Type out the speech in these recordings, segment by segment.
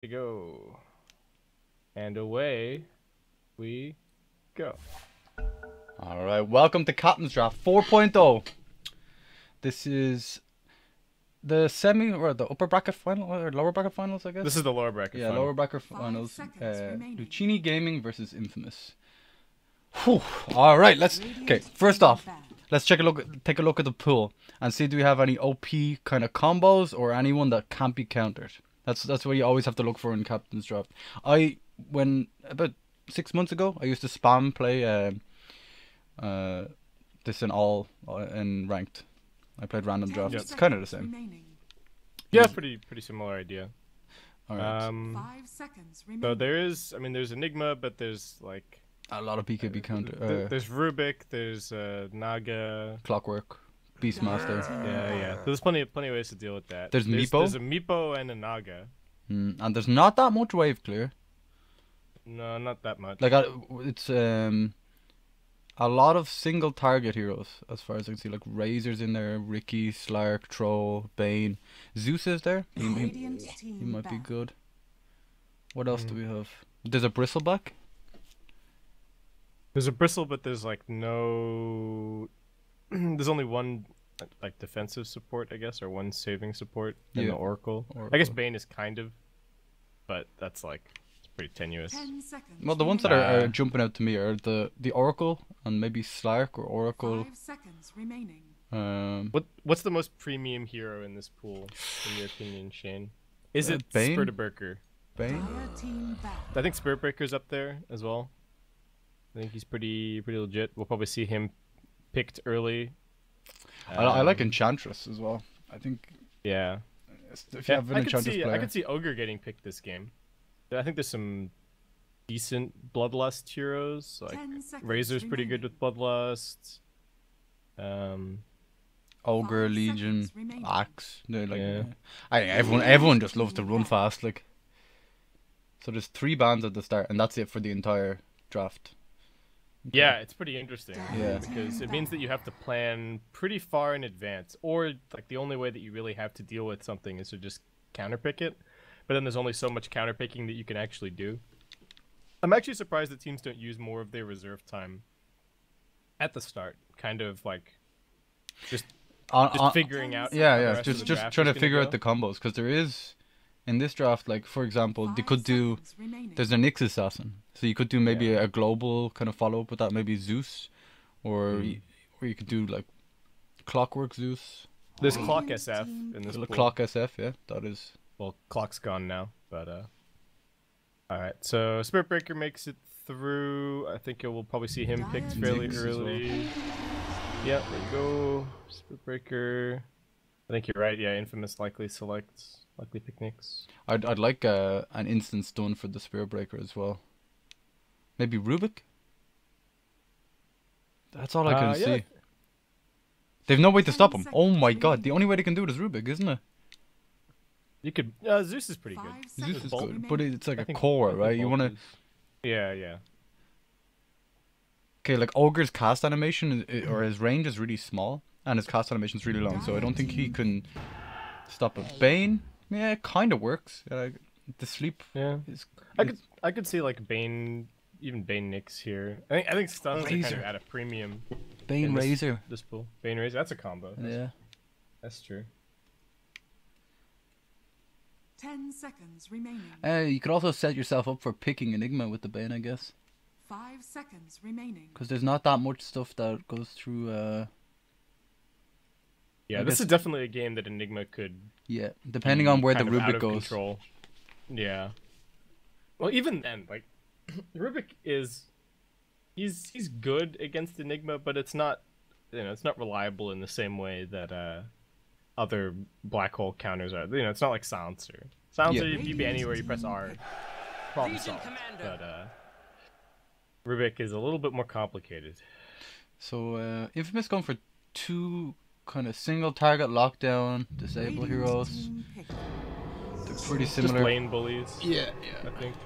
To go. And away we go. All right, welcome to Captain's Draft 4.0. This is the semi or the upper bracket final or lower bracket finals, I guess. This is the lower bracket. Yeah, lower bracket finals. Luccini Gaming versus Infamous. Whew. All right, okay. First off, let's take a look at the pool and see do we have any OP kind of combos or anyone that can't be countered. That's what you always have to look for in Captain's Draft. When about 6 months ago, I used to spam play this in ranked. I played random draft. Yep. It's kind of the same. Yeah, pretty similar idea. All right. 5 seconds remaining. So there's Enigma, but there's like A lot of PKB counter. there's Rubik, there's Naga, Clockwork, Beastmaster. yeah. There's plenty of ways to deal with that. There's Meepo. There's a Meepo and a Naga. And there's not that much wave clear. No, not that much. Like it's a lot of single target heroes as far as I can see. Like Razor's in there, Ricky, Slark, Troll, Bane, Zeus is there. He might be good. What else do we have? There's a Bristleback. There's a Bristle, but there's like no. There's only one like defensive support, I guess, or one saving support in the Oracle. I guess Bane is kind of, but that's like it's pretty tenuous. 10 seconds. Well, the ones that are jumping out to me are the Oracle and maybe Slark or Oracle. 5 seconds remaining. What's the most premium hero in this pool, in your opinion, Shane? Is it Bane? Spurtebreaker? Bane. Fire team back. I think Spiritbreaker's up there as well. I think he's pretty legit. We'll probably see him picked early. I like Enchantress as well. I think Yeah. if you have an Enchantress player. I could see Ogre getting picked this game. I think there's some decent Bloodlust heroes. Like 10 seconds Razor's pretty good with Bloodlust. Ogre, 5 Legion, seconds remaining. Axe. They're like, Yeah. I think everyone just loves to run fast. Like, so there's 3 bans at the start, and that's it for the entire draft. Yeah, it's pretty interesting. Yeah. Because it means that you have to plan pretty far in advance, or like the only way that you really have to deal with something is to just counterpick it. But then there's only so much counterpicking that you can actually do. I'm actually surprised that teams don't use more of their reserve time at the start, kind of like just figuring out. how the Yeah, rest of just the draft trying is to gonna figure go. out the combos because there is in this draft, like for example, they 5 could do. seconds remaining. There's a Nyx assassin, so you could do maybe a global kind of follow up with that, maybe Zeus, or you could do like Clockwork Zeus, There's Clock SF in this pool. Clock SF. Yeah, that is. Well, Clock's gone now, but all right. So Spiritbreaker makes it through. I think we'll probably see him picked fairly Nyx as well. early. Yeah, there you go. Spiritbreaker. I think you're right. Yeah, Infamous likely pick Nyx. I'd like an instant stun for the Spirit Breaker as well. Maybe Rubik. That's all I can yeah. see. They've no way to 10 stop him. Oh seconds my god! remaining. The only way they can do it is Rubik, isn't it? You could. Zeus is pretty good. 5 Zeus seconds is Bolt. good, but it's like I a think- core, I think right? You Bolt want to. is- Yeah. Okay, like Ogre's cast animation or his range is really small, and his cast animation is really long, so I don't think he can stop it. Bane, yeah, it kind of works. The sleep Yeah. is. I could see like Bane, even Bane Nyx here. I think stuns are kind of Razor. at a premium. Bane in this- Razor. This pool. Bane Razor. That's a combo. Yeah. That's true. 10 seconds remaining. You could also set yourself up for picking Enigma with the Bane, I guess. 5 seconds remaining. Because there's not that much stuff that goes through. Yeah, I this guess- is definitely a game that Enigma could. Yeah, depending on where the kind of out Rubik of goes. Control. Yeah. Well, even then, like, Rubik is, he's good against Enigma, but it's not, it's not reliable in the same way that other black hole counters are. It's not like Silencer. Silencer, Yeah. if you be anywhere, you press R, problem solved. But Rubik is a little bit more complicated. So Infamous going for 2 kind of single target lockdown disable heroes. Team pick. They're pretty Just similar. lane bullies. Yeah. I think.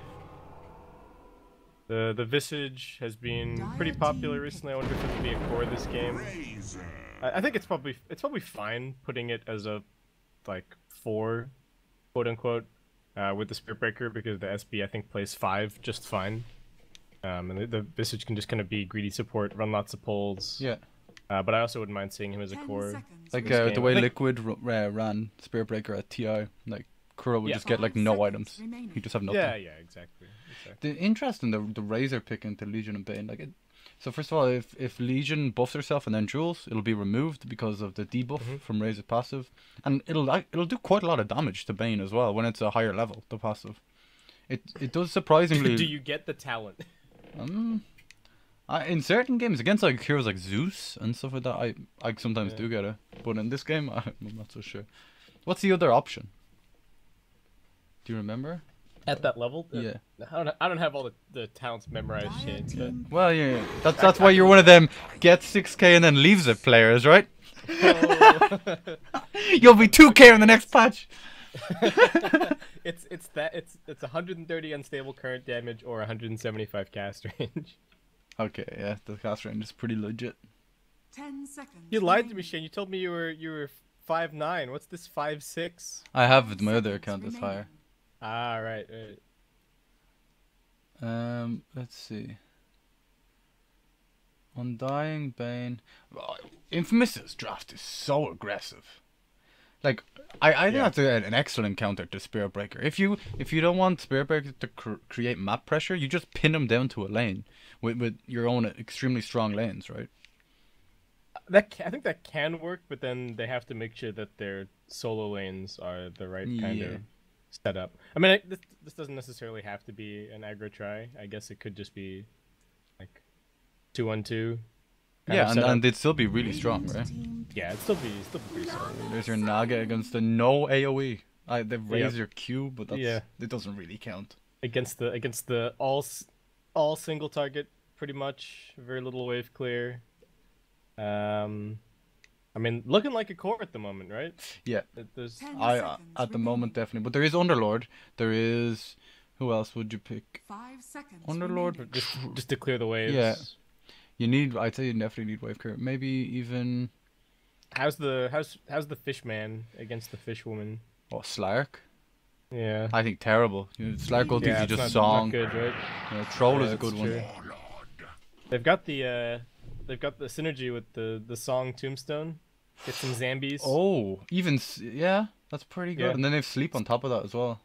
The Visage has been pretty popular recently. I wonder if it'll be a core of this game. I think it's probably fine putting it as a like 4, quote unquote. with the Spirit Breaker because the SB I think plays 5 just fine. And the Visage can just kind of be greedy support, run lots of pulls. Yeah. But I also wouldn't mind seeing him as a 10 core. seconds Like remaining. the way Liquid ran Spirit Breaker at TI, like Kuro would Yeah. just get like 5 no seconds items. remaining. He just have nothing. Yeah, exactly. The interest in the Razor pick into Legion and Bane, like it. So first of all, if Legion buffs herself and then duels, it'll be removed because of the debuff from Razor passive, and it'll do quite a lot of damage to Bane as well when it's a higher level. The passive, it does surprisingly. Do you get the talent? In certain games against like heroes like Zeus and stuff like that, I sometimes do get it, but in this game I'm not so sure. What's the other option? Do you remember? At that level? Yeah. I don't have all the talents memorized, Dire Shane. team Well, yeah. That's why you're one of them get 6k and then leaves it players, right? But... You'll be 2k in the next patch. it's 130 unstable current damage or 175 cast range. Okay, yeah, the cast range is pretty legit. 10 seconds. You lied to me, remaining. Shane. You told me you were 5'9". What's this 5'6"? I have my other Seconds account that's remaining. higher. Ah, right. Let's see. Undying Bane. Infamous's draft is so aggressive. Like, I think Yeah. that's an excellent counter to Spirit Breaker. If you don't want Spirit Breaker to create map pressure, you just pin him down to a lane with your own extremely strong lanes, right? I think that can work, but then they have to make sure that their solo lanes are the right kind Yeah. of setup. I mean, this doesn't necessarily have to be an aggro try. I guess it could just be like 2-on-2. Yeah, and they'd still be really strong, right? Team Yeah, it'd still be pretty solid. There's your Naga against the no AoE. They've raised your Q, but Yeah. it doesn't really count. Against the all single target, pretty much. Very little wave clear. I mean, looking like a core at the moment, right? Yeah. There's 10 At seconds the moment remaining. definitely, but there is Underlord. There is who else would you pick? 5 seconds. Underlord. remaining. just to clear the waves. Yeah. You need. I'd say you definitely need wave clear. Maybe even How's the Fishman against the Fishwoman? Slark. Yeah. I think terrible. Slark ulti Yeah, you it's just not song. good, right? Troll Yeah, is a that's good one. true. They've got the synergy with the song Tombstone. Get some zombies. Oh, even yeah, that's pretty good. Yeah. And then they've sleep on top of that as well.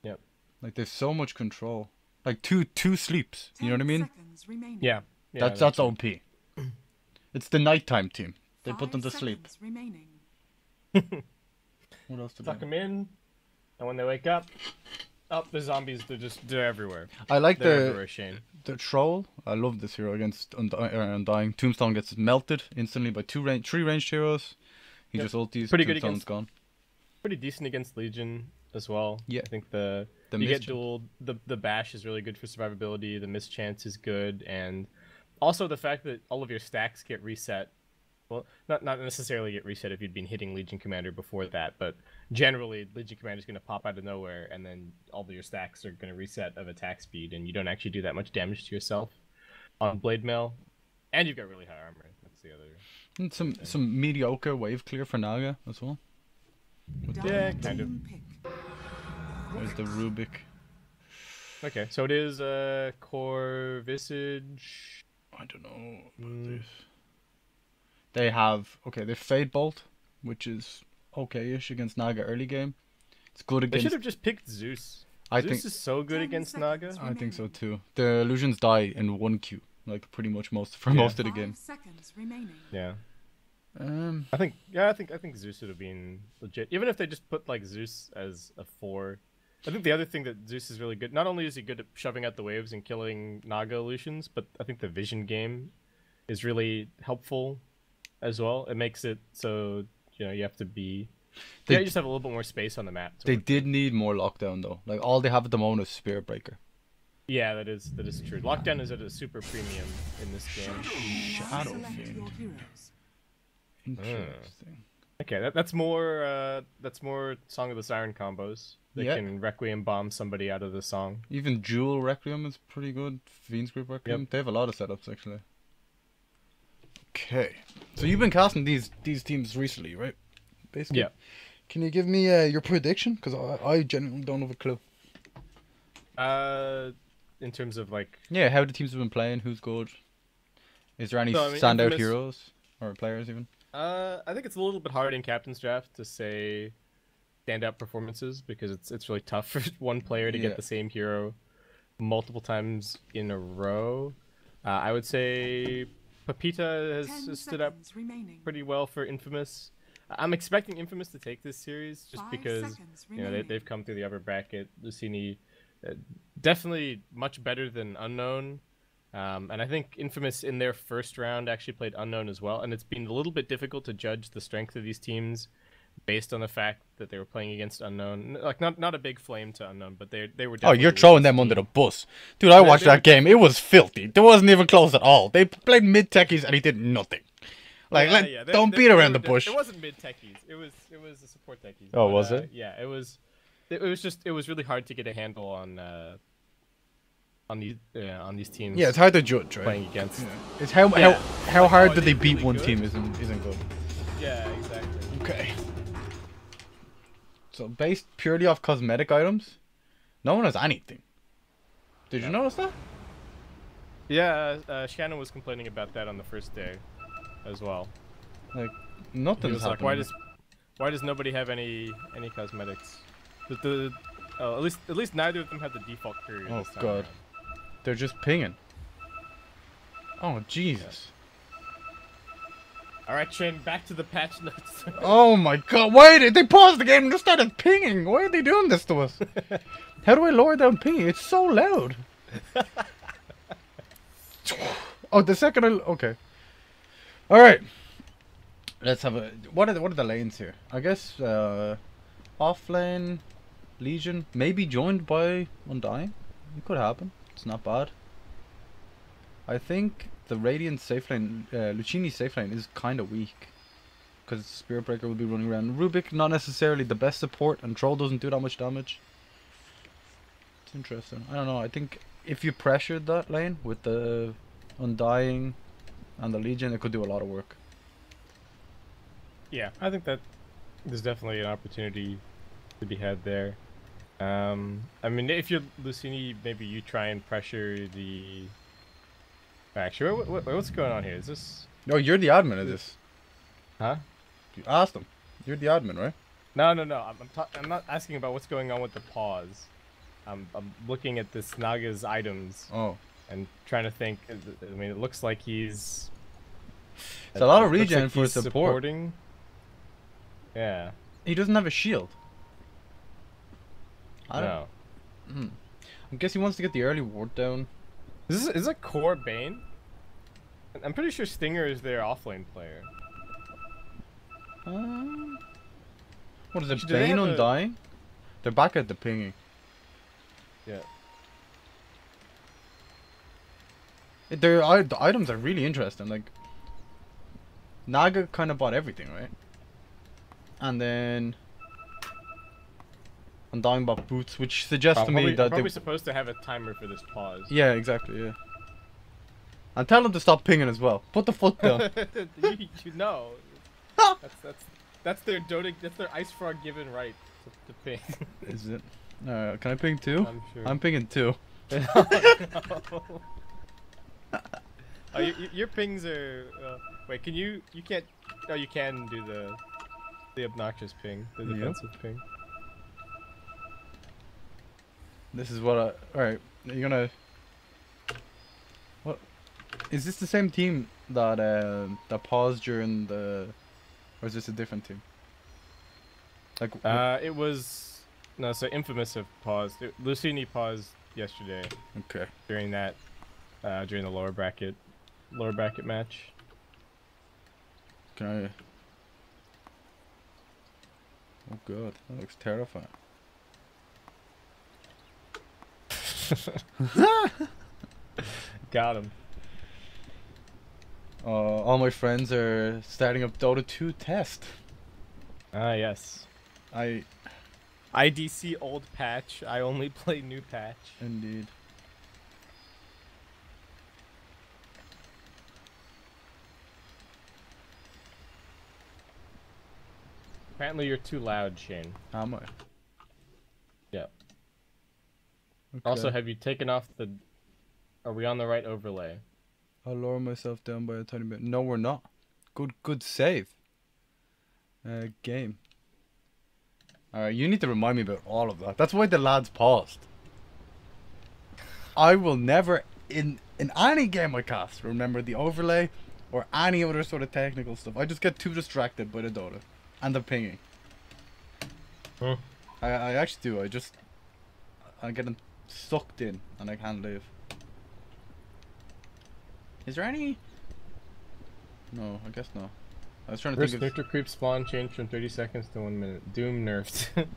Yep. Like they've so much control. Like two sleeps. You know what I 10 mean? seconds remaining. Yeah. Yeah, That's OP. It's the nighttime team. They put 5 them to sleep. seconds remaining. What else to tuck do? them in, and when they wake up, the zombies they're everywhere. I like They're everywhere, Shane. the troll. I love this hero against Undying. Tombstone gets melted instantly by three ranged heroes. He Yep. just ulties. Pretty good Tombstone's against- gone. Pretty decent against Legion as well. Yeah. I think you miss get dueled. The bash is really good for survivability. The mischance is good, and also the fact that all of your stacks get reset. Well, not necessarily get reset if you'd been hitting Legion Commander before that, but generally Legion Commander is going to pop out of nowhere, and then all of your stacks are going to reset of attack speed, and you don't actually do that much damage to yourself on Blade Mail, and you've got really high armor. That's the other. And some mediocre wave clear for Naga as well. Yeah, Dire kind of. team pick. There's the Rubik. Okay, so it is core Visage. I don't know about this. They have they Fade Bolt, which is okay-ish against Naga early game. It's good They against. should have just picked Zeus. I Zeus think is so good 10 against seconds Naga. I think so too. The illusions die in 1 Q, like pretty much most of the 5 game. seconds remaining. Yeah, Um, I think Zeus would have been legit. Even if they just put like Zeus as a 4. I think the other thing that Zeus is really good. Not only is he good at shoving out the waves and killing Naga illusions, but I think the vision game is really helpful as well. It makes it so you have to be. You just have a little bit more space on the map. they did need more lockdown though. Like all they have at the moment is Spirit Breaker. Yeah, that is true. Lockdown is at a super premium in this game. Shadow Select Fiend. your heroes. Interesting. Okay, that's more Song of the Siren combos. They Yeah. can Requiem bomb somebody out of the song. Even Jewel Requiem is pretty good. Fiend's Group Requiem. Yep. They have a lot of setups actually. Okay, so you've been casting these teams recently, right? Basically. Yeah. Can you give me your prediction? Because I genuinely don't have a clue. In terms of like, Yeah, how the teams have been playing, who's good. Is there any So, I mean, standout Infamous- heroes or players even? I think it's a little bit hard in Captain's Draft to say standout performances because it's really tough for one player to Yeah. get the same hero multiple times in a row. I would say Pepita 10 has stood up seconds remaining. pretty well for Infamous. I'm expecting Infamous to take this series just 5 because seconds you know remaining. they've come through the upper bracket. Luccini, definitely much better than Unknown. And I think Infamous in their first round actually played Unknown as well, and it's been a little bit difficult to judge the strength of these teams based on the fact that they were playing against Unknown. Like not a big flame to Unknown, but they were. Oh, Definitely you're throwing them team. under the bus. Dude, I watched they were- that game. It was filthy. It wasn't even close at all. They played mid techies and he did nothing. Like, don't beat around the bush. It wasn't mid techies. It was a support techies. Oh, was it? Yeah, it was. It was really hard to get a handle on these teams. Yeah, it's hard to judge, right? playing against. Yeah. It's how Yeah. how hard Oh, did they beat really one good? team isn't good. Yeah, exactly. Okay. So based purely off cosmetic items, no one has anything. Did you notice that? Yeah, Shannon was complaining about that on the first day, as well. Like He nothing's was like, happening. why does nobody have any cosmetics? At least neither of them had the default period. Oh, this time God. around. They're just pinging. Oh Jesus. All right, Shane, back to the patch notes. Oh my God! Why did they pause the game and just started pinging? Why are they doing this to us? How do I lower down pinging? It's so loud. Oh, the second okay. All right. Let's have a. What are the lanes here? I guess off lane, Legion, maybe joined by Undying. It could happen. It's not bad. I think the Radiant safe lane, Luccini safe lane is kind of weak. Because Spirit Breaker will be running around. Rubik, not necessarily the best support, and Troll doesn't do that much damage. It's interesting. I don't know, I think if you pressured that lane with the Undying and the Legion, it could do a lot of work. Yeah, I think that there's definitely an opportunity to be had there. I mean, if you're Luccini, maybe you try and pressure the. Actually, what's going on here? Is this? Oh, you're the admin of this. Huh? You asked them. You're the admin, right? No. I'm not asking about what's going on with the pause. I'm looking at this Naga's items Oh. and trying to think. I mean, it looks like he's. It's a lot of it looks regen like for he's support. supporting. Yeah. He doesn't have a shield. I don't No. I guess he wants to get the early ward down. Is this a core Bane? I'm pretty sure Stinger is their offlane player. What is it, Actually, do they Bane have a- Undying? They're back at the pinging. Yeah. The items are really interesting. Like, Naga kind of bought everything, right? And then Undying bought boots, which suggests to me that probably they... supposed to have a timer for this pause. Yeah, exactly, yeah. And tell them to stop pinging as well. Put the foot down. you know, that's their Dota, that's their Ice Frog given right to ping. Is it? Can I ping too? I'm sure. I'm pinging too. Oh, your pings are. Wait, can you? You can't. Oh, you can do the obnoxious ping, the Yep. defensive ping. This is what I... Alright, you're gonna... What? Is this the same team that that paused during the... Or is this a different team? Like... It was no. So Infamous have paused. Luccini paused yesterday okay. during that, during the lower bracket match. Can I... Oh god, that looks terrifying. Got him. All my friends are starting up Dota 2 test. Ah, yes. I... IDC old patch. I only play new patch. Indeed. Apparently you're too loud, Shane. Am I? Yeah. Okay. Also, have you taken off the... Are we on the right overlay? I'll lower myself down by a tiny bit. No, we're not. Good save. Game. Alright, you need to remind me about all of that. That's why the lads paused. I will never, in any game I cast, remember the overlay or any other sort of technical stuff. I just get too distracted by the Dota and the pinging. Huh. I actually do. I'm getting sucked in and I can't leave. Is there any? No, I guess not. I was trying to First think of... Nuclear Creep spawn changed from 30 seconds to 1 minute. Doom nerfed.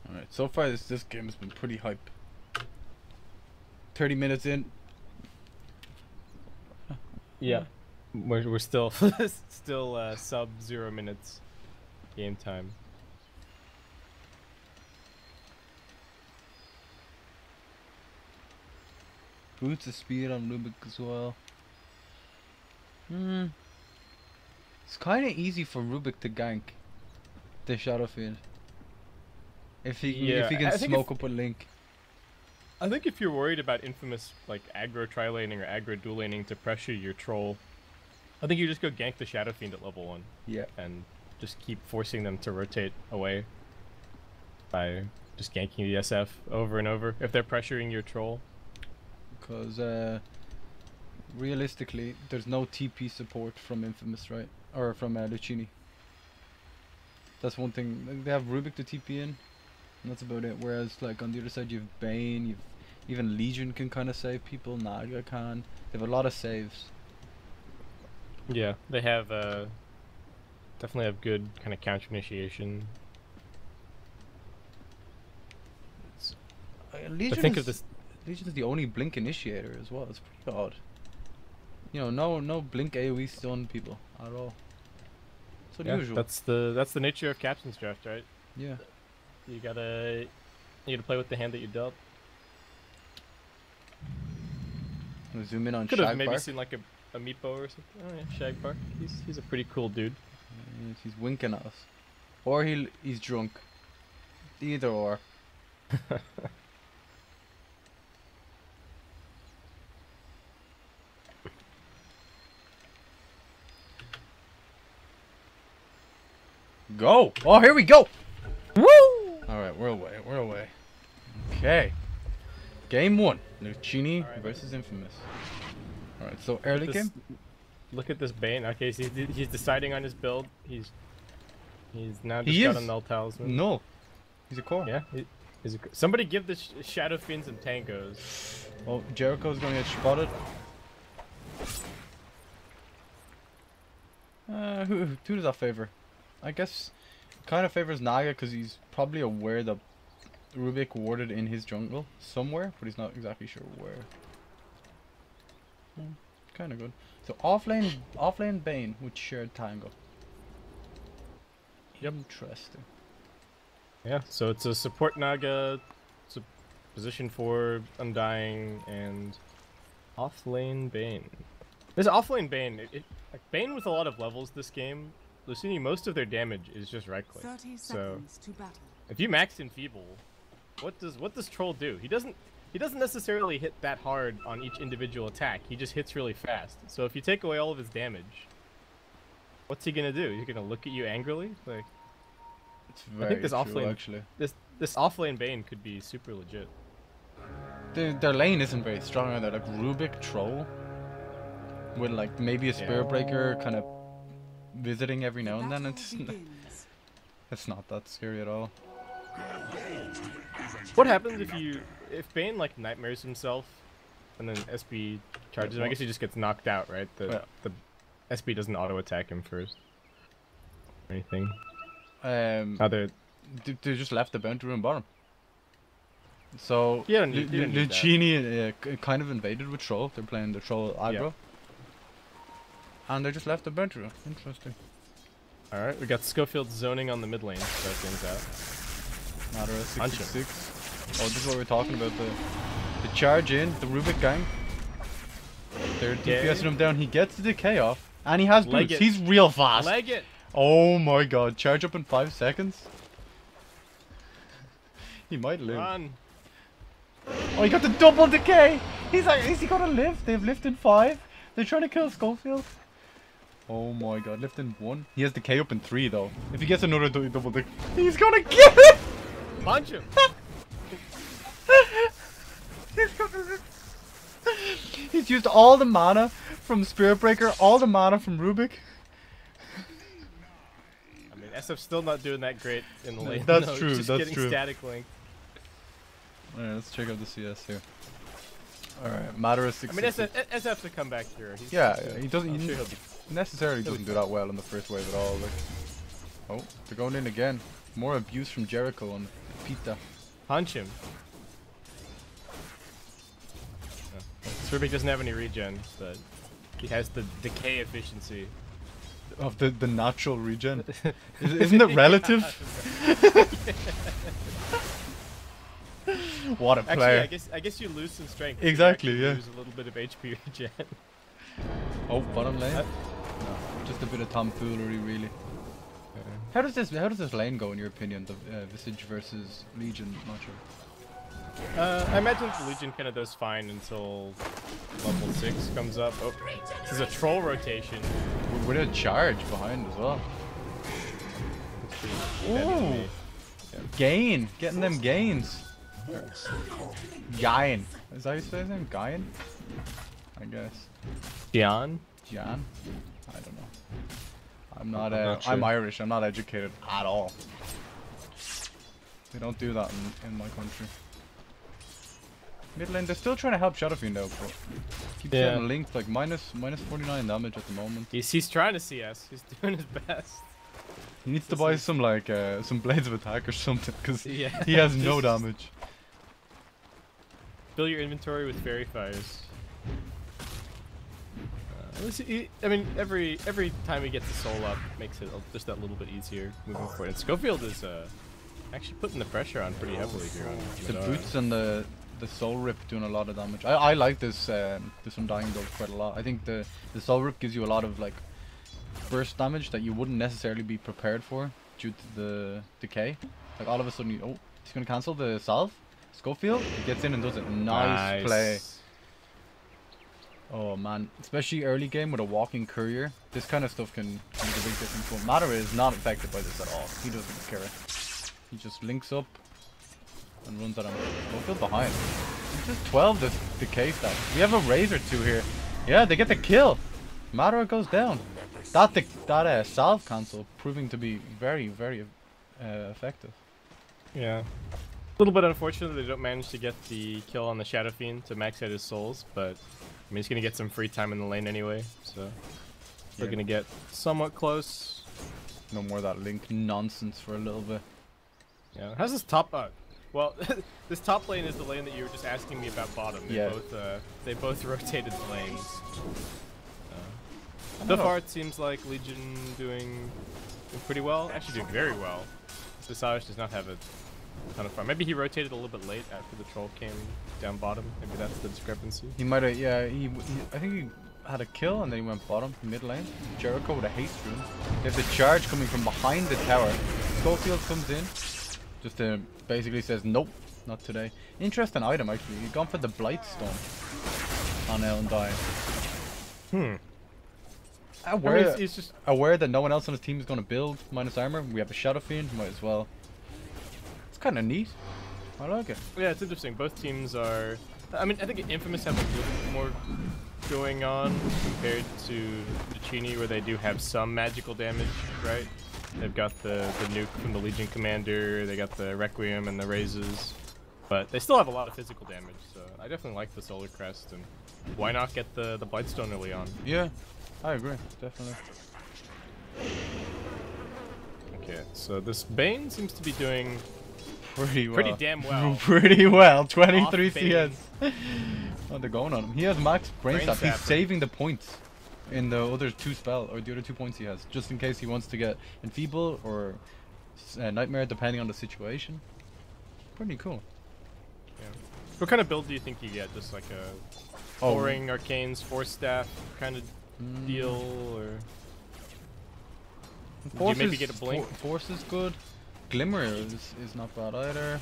Alright, so far this game has been pretty hype. 30 minutes in. Yeah. We're still still sub 0 minutes game time. Boots of speed on Rubik as well. It's kind of easy for Rubik to gank the Shadow Fiend. If he can smoke up a Link. I think if you're worried about Infamous like aggro tri-laning or aggro dual laning to pressure your troll, I think you just go gank the Shadow Fiend at level 1. Yeah. And just keep forcing them to rotate away by just ganking the SF over and over if they're pressuring your troll. Because realistically, there's no TP support from Infamous, right? Or from Luccini. That's one thing. They have Rubik to TP in, and that's about it. Whereas, like on the other side, you have Bane. Even Legion can kind of save people. Naga can. They have a lot of saves. Yeah, they have definitely have good kind of counter initiation. Legion is the only blink initiator as well. It's pretty odd. You know, no blink AoE stun people at all. It's unusual. Yeah, that's the nature of Captain's Draft, right? Yeah. You gotta play with the hand that you dealt. We'll zoom in on Could have Shag maybe Bark. seen like a Meepo or something. Oh yeah, Shagbark. He's a pretty cool dude. Yes, he's winking at us, or he's drunk. Either or. Go! Oh, here we go! Woo! Alright, we're away. Okay. Game 1. Luccini versus Infamous. Alright, so early game? Look at this Bane. Okay, so he's deciding on his build. He's now just got a Null Talisman. No. He's a core. Yeah? Somebody give the Shadow Fiend some tangos. Oh, Jericho's gonna get spotted. Who does that favor? I guess kind of favors Naga because he's probably aware that Rubik warded in his jungle somewhere, but he's not exactly sure where. Kind of good. So offlane Bane with shared Tango. Yep. Interesting. Yeah, so it's a support Naga, it's a position for Undying, and offlane Bane. This offlane Bane, like Bane with a lot of levels this game, Luccini, most of their damage is just right click. 30 So seconds to battle. if you max Enfeeble, what does Troll do? He doesn't necessarily hit that hard on each individual attack. He just hits really fast. So if you take away all of his damage, what's he gonna do? He's gonna look at you angrily? Like, It's very I think this true, offlane actually. this offlane Bane could be super legit. Their lane isn't very strong either. Like Rubik Troll with like maybe a Spirit Breaker kind of visiting every now and then. It's not that scary at all. What happens if Bane like nightmares himself and then SB charges him? I guess he just gets knocked out, right? The SB doesn't auto attack him first. Or anything. They just left the bounty room bottom. So Yeah, Luccini kind of invaded with Troll. They're playing the Troll aggro. And they just left the bounty room. Interesting. Alright, we got Schofield zoning on the mid lane to start things out. Madara 666. Oh, this is what we're talking about. The charge in, the Rubik gang. They're DPSing him down. He gets the decay off. And he has boots. It. He's real fast. Leg it. Oh my god. Charge up in 5 seconds. He might live. Run. Oh, he got the double decay. He's like, is he gonna live? They've lived in 5. They're trying to kill Schofield. Oh my god, lift in 1. He has decay up in 3 though. If he gets another double decay, he's gonna kill it. Punch him. He's used all the mana from Spirit Breaker, all the mana from Rubik. I mean, SF's still not doing that great in the lane. That's no, true, just that's getting true. static link. Alright, let's check out the CS here. Alright, Matter is 6. I mean, SF's a comeback hero. He's yeah, good. he doesn't. I'm He sure he'll be necessarily doesn't do that well in the first wave at all. Like, oh, they're going in again. More abuse from Jericho on Pita. punch him. Rubik doesn't have any regen, but he has the decay efficiency. Of the natural regen. Isn't it relative? What a player. Actually, I guess you lose some strength. Exactly, you yeah. lose a little bit of HP regen. Oh, bottom lane? No, just a bit of tomfoolery, really. How does this lane go in your opinion? The Visage versus Legion matchup. I imagine the Legion kind of does fine until level 6 comes up. Oh, this is a troll rotation. With a charge behind as well. That's pretty bad to me. Yeah. Gain, getting them gains. Gain. Is that how you say his name? Gain? I guess. Dion? Jan? I don't know. I'm not sure. I'm Irish, I'm not educated at all. They don't do that in my country. Mid lane, they're still trying to help Shadowfiend out, but keep getting linked like minus 49 damage at the moment. He's trying to CS. He's doing his best. He needs to buy some like some blades of attack or something because Yeah. he has no damage. Fill your inventory with fairy fires. I mean, every time he gets the soul up, makes it just that little bit easier moving forward. And Schofield is actually putting the pressure on pretty heavily here. On The Madara. boots and the soul rip doing a lot of damage. I like this Undying build quite a lot. I think the soul rip gives you a lot of like burst damage that you wouldn't necessarily be prepared for due to the decay. Like all of a sudden, he's gonna cancel the salve. Schofield, he gets in and does it. Nice play. Oh man, especially early game with a walking courier, this kind of stuff can make a big difference. But Matter is not affected by this at all. He doesn't care. He just links up and runs at him. Schofield behind. He's just 12 this decay stat. We have a Razor 2 here. Yeah, they get the kill. Matter goes down. That salve cancel proving to be very, very effective. Yeah. A little bit unfortunate they don't manage to get the kill on the Shadow Fiend to max out his souls, but I mean he's gonna get some free time in the lane anyway, so we're gonna get somewhat close. No more of that link nonsense for a little bit. Yeah. How's this top? Well, this top lane is the lane that you were just asking me about bottom. They both rotated the lanes. So far it seems like Legion doing pretty well. Actually doing very well. Visage does not have a ton of fun. Maybe he rotated a little bit late after the troll came down bottom. Maybe that's the discrepancy. He might have, yeah, I think he had a kill and then he went bottom, mid lane. Jericho with a haste rune. They have the charge coming from behind the tower. Schofield comes in, just basically says, nope, not today. Interesting item actually. He's gone for the Blightstone on Undying. Aware, he's just aware that no one else on his team is going to build minus armor. We have a Shadow Fiend, might as well. It's kind of neat. I like it. Yeah, it's interesting. Both teams are. I mean, I think Infamous have a little bit more going on compared to Luccini, where they do have some magical damage, right? They've got the nuke from the Legion Commander. They got the Requiem and the Razes, but they still have a lot of physical damage. So I definitely like the Solar Crest, and why not get the Blightstone early on? Yeah. I agree, definitely. Okay, so this Bane seems to be doing pretty well. Pretty damn well. Pretty well. 23 Off Bane. CS. Oh, they're going on him. He has max brain sap. He's saving the points in the other 2 spell, or the other 2 points he has, just in case he wants to get Enfeeble or Nightmare, depending on the situation. Pretty cool. Yeah. What kind of build do you think you get? Just like a pouring arcanes, force staff kind of deal, or do you maybe get a blink? Force is good. Glimmer is not bad either.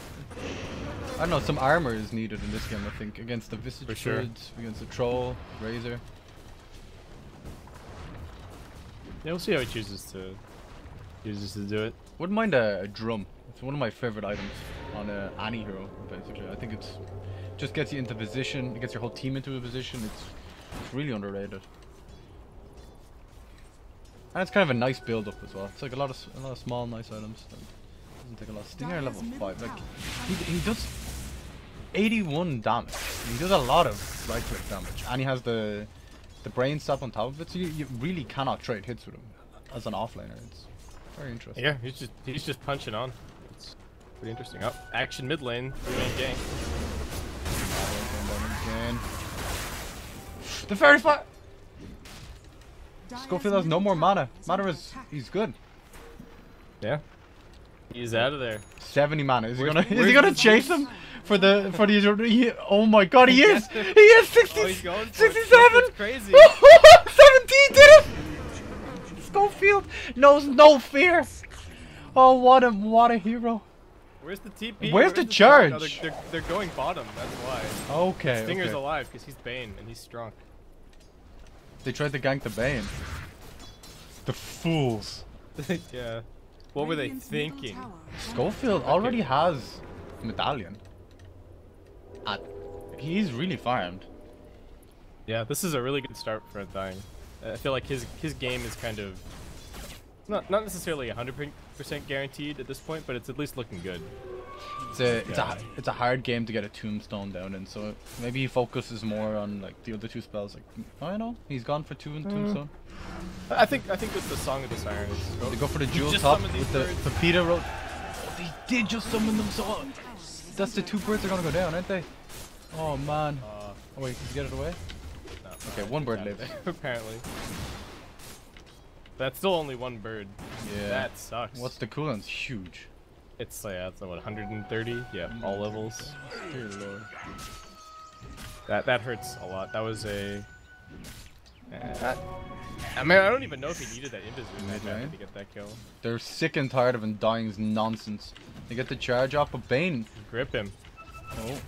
I don't know, some armor is needed in this game, I think, against the Visage Birds, against the Troll, Razor. Yeah, we'll see how he chooses to do it. Wouldn't mind a drum. It's one of my favorite items on any hero, basically. I think it's just gets you into position, it gets your whole team into a position. It's really underrated. And it's kind of a nice build up as well. It's like a lot of small nice items. Doesn't take a lot. Stinger level 5. Like he does 81 damage. He does a lot of right click damage, and he has the brain stop on top of it. So you really cannot trade hits with him as an offlaner. It's very interesting. Yeah, he's just punching on. It's pretty interesting. Oh, action mid lane, 3-man gang. The fairy fire. Schofield has no more mana. He's good. Yeah. He's out of there. 70 mana. Is he gonna chase him for the oh my god, he is! He is 60, oh, he's going 67! That's crazy. 17 did it! Schofield knows no fear. Oh, what a hero. Where's the TP? Where's the charge? No, they're going bottom, that's why. Okay. Stinger's alive because he's Bane and he's strong. They tried to gank the Bane. The fools. Yeah. What were they thinking? Schofield already has Medallion. He's really farmed. Yeah, this is a really good start for Undying. I feel like his game is kind of not necessarily 100% guaranteed at this point, but it's at least looking good. It's a hard game to get a tombstone down in, so maybe he focuses more on like the other two spells. Like I don't know, he's gone for 2 in tombstone. I think with the Song of the Sirens, they go for the jewel top with the Pepita road. Oh, they did just summon them, so that's the 2 birds are gonna go down, aren't they? Oh man. Oh wait, did you get it away? No, okay, 1 bird lives. Apparently. That's still only 1 bird. Yeah. That sucks. What's the cooldown? It's huge. It's like what, 130? Yeah, all levels. Dear Lord. That hurts a lot. That was a. I mean, I don't even know if he needed that Invis to get that kill. They're sick and tired of Undying's nonsense. They get the charge off, but Bane. Grip him. Oh.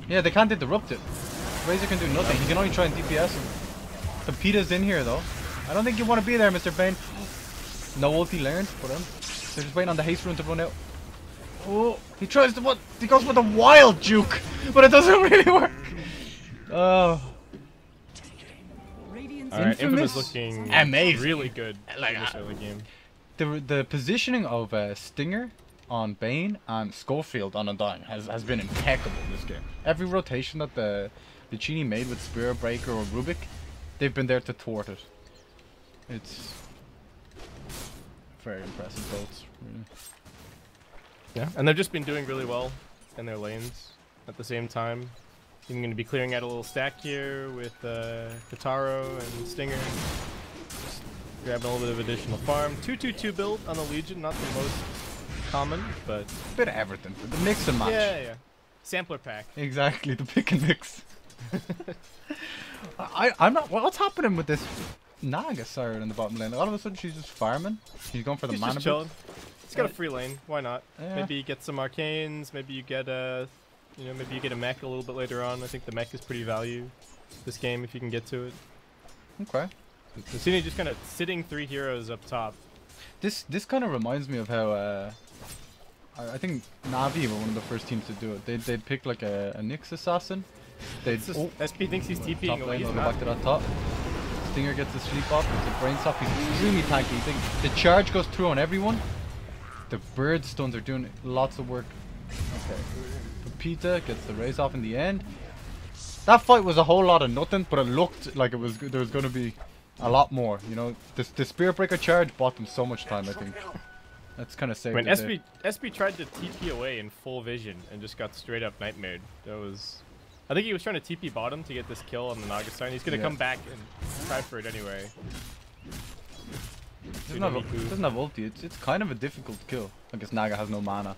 Yeah, they can't interrupt it. Razor can do nothing. He can only try and DPS him. Pepita's in here though. I don't think you want to be there, Mr. Bane. No ulti learned, but they're just waiting on the haste rune to run out. Oh, he tries to he goes for the wild juke, but it doesn't really work. Oh. Alright, Infamous looking amazing. Really good in this early game. The positioning of Stinger on Bane and Schofield on Undying has been impeccable in this game. Every rotation that the Luccini made with Spirit Breaker or Rubik, they've been there to thwart it. It's very impressive builds, really. Yeah, and they've just been doing really well in their lanes at the same time. I'm going to be clearing out a little stack here with Kataro and Stinger. Just grabbing a little bit of additional farm. 2-2-2 build on the Legion, not the most common, but a bit of everything. The mix and match. Yeah. Sampler pack. Exactly, the pick and mix. I'm not. What's happening with this Naga Siren in the bottom lane? All of a sudden she's just farming. She's going for the mana. Just chilling. He's got a free lane. Why not? Yeah. Maybe you get some arcanes. Maybe you get maybe you get a mech a little bit later on. I think the mech is pretty value this game if you can get to it. Okay. Luccini just kind of sitting 3 heroes up top. This kind of reminds me of how I think Navi were one of the first teams to do it. They'd pick like a Nyx assassin. SP thinks he's TPing away. He's back to that top. Stinger gets the sleep off. It's a brain stop. He's extremely tanky. The charge goes through on everyone. The bird stuns are doing lots of work. Okay. Pepita gets the raise off in the end. That fight was a whole lot of nothing, but it looked like there was going to be a lot more. You know, the Spirit Breaker charge bought them so much time, I think. That's kind of saved when SP tried to TP away in full vision and just got straight up nightmared. That was... I think he was trying to TP bottom to get this kill on the Naga Sign. He's going to come back and try for it anyway. Doesn't have ulti. It's kind of a difficult kill. I guess Naga has no mana.